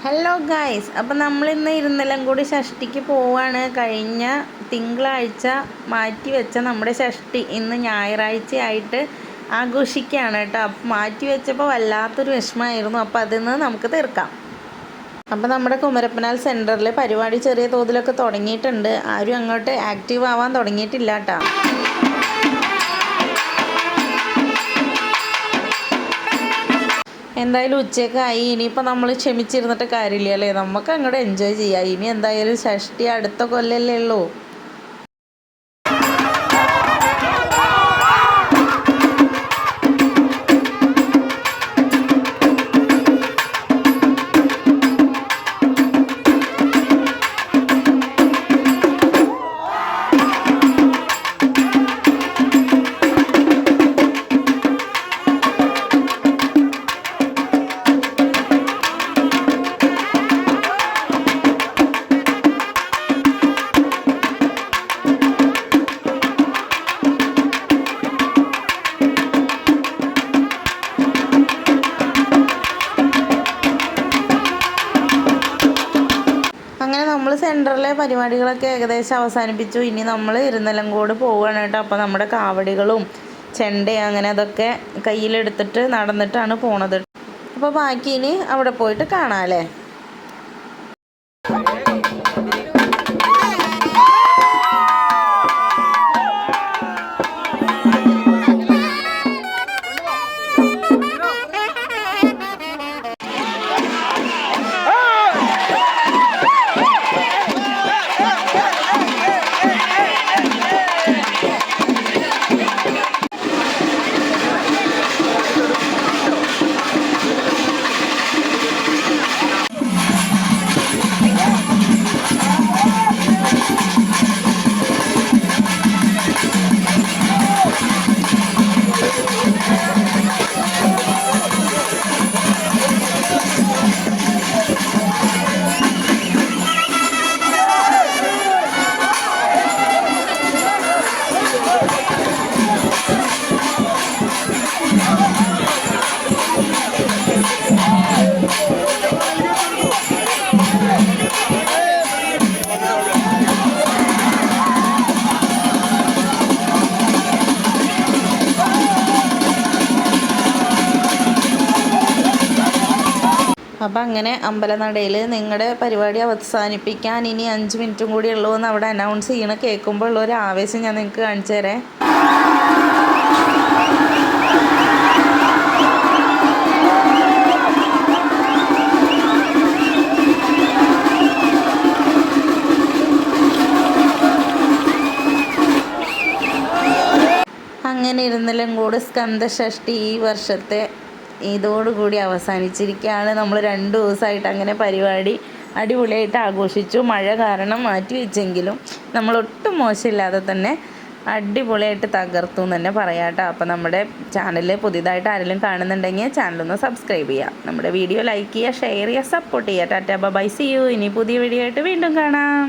Hello guys, അപ്പം നമ്മളിന്ന് ഇരുന്നലങ്കൂടി ഷഷ്ടിക്ക് പോവാണ്. കഴിഞ്ഞ തിങ്കളാഴ്ച മാറ്റി വെച്ച നമ്മുടെ ഷഷ്ടി ഇന്ന് ഞായറാഴ്ചയായിട്ട് ആഘോഷിക്കുകയാണ് കേട്ടോ. അപ്പം മാറ്റി വെച്ചപ്പോൾ വല്ലാത്തൊരു വിഷമമായിരുന്നു. അപ്പം അതിന്ന് നമുക്ക് തീർക്കാം. അപ്പം നമ്മുടെ കുമരപ്പനാൽ സെൻറ്ററിൽ പരിപാടി ചെറിയ തോതിലൊക്കെ തുടങ്ങിയിട്ടുണ്ട്. ആരും അങ്ങോട്ട് ആക്റ്റീവ് ആവാൻ തുടങ്ങിയിട്ടില്ല കേട്ടോ. എന്തായാലും ഉച്ചയ്ക്കായി. ഇനിയിപ്പോൾ നമ്മൾ ക്ഷമിച്ചിരുന്നിട്ട് കാര്യമില്ല അല്ലേ, നമുക്ക് അങ്ങോട്ട് എൻജോയ് ചെയ്യാം. ഇനി എന്തായാലും ഷഷ്ടി അടുത്ത കൊല്ലല്ലേ ഉള്ളൂ. അങ്ങനെ നമ്മൾ സെൻറ്ററിലെ പരിപാടികളൊക്കെ ഏകദേശം അവസാനിപ്പിച്ചു. ഇനി നമ്മൾ ഇരുന്നലങ്കോട് പോവുകയാണ് കേട്ടോ. അപ്പോൾ നമ്മുടെ കാവടികളും ചെണ്ടയും അങ്ങനെ അതൊക്കെ കയ്യിലെടുത്തിട്ട് നടന്നിട്ടാണ് പോണത്. അപ്പോൾ ബാക്കി ഇനി അവിടെ പോയിട്ട് കാണാമല്ലേ. അപ്പം അങ്ങനെ അമ്പലനടയിൽ നിങ്ങളുടെ പരിപാടി അവസാനിപ്പിക്കാൻ ഇനി 5 മിനിറ്റും കൂടി ഉള്ളൂ എന്ന് അവിടെ അനൗൺസ് ചെയ്യണം. കേൾക്കുമ്പോൾ ഉള്ളൊരു ആവേശം ഞാൻ നിങ്ങൾക്ക് കാണിച്ചു തരാം. അങ്ങനെ ഇരുന്നലങ്കോട് സ്കന്ദഷഷ്ടി ഈ വർഷത്തെ ഇതോടുകൂടി അവസാനിച്ചിരിക്കുകയാണ്. നമ്മൾ 2 ദിവസമായിട്ട് അങ്ങനെ പരിപാടി അടിപൊളിയായിട്ട് ആഘോഷിച്ചു. മഴ കാരണം മാറ്റി വെച്ചെങ്കിലും നമ്മൾ ഒട്ടും മോശമില്ലാതെ തന്നെ അടിപൊളിയായിട്ട് തകർത്തു എന്ന് തന്നെ പറയാം കേട്ടോ. അപ്പോൾ നമ്മുടെ ചാനൽ പുതിയതായിട്ട് ആരെങ്കിലും കാണുന്നുണ്ടെങ്കിൽ ചാനലൊന്ന് സബ്സ്ക്രൈബ് ചെയ്യുക, നമ്മുടെ വീഡിയോ ലൈക്ക് ചെയ്യുക, ഷെയർ ചെയ്യുക, സപ്പോർട്ട് ചെയ്യുക. Tata bye, see you. ഇനി പുതിയ വീഡിയോ ആയിട്ട് വീണ്ടും കാണാം.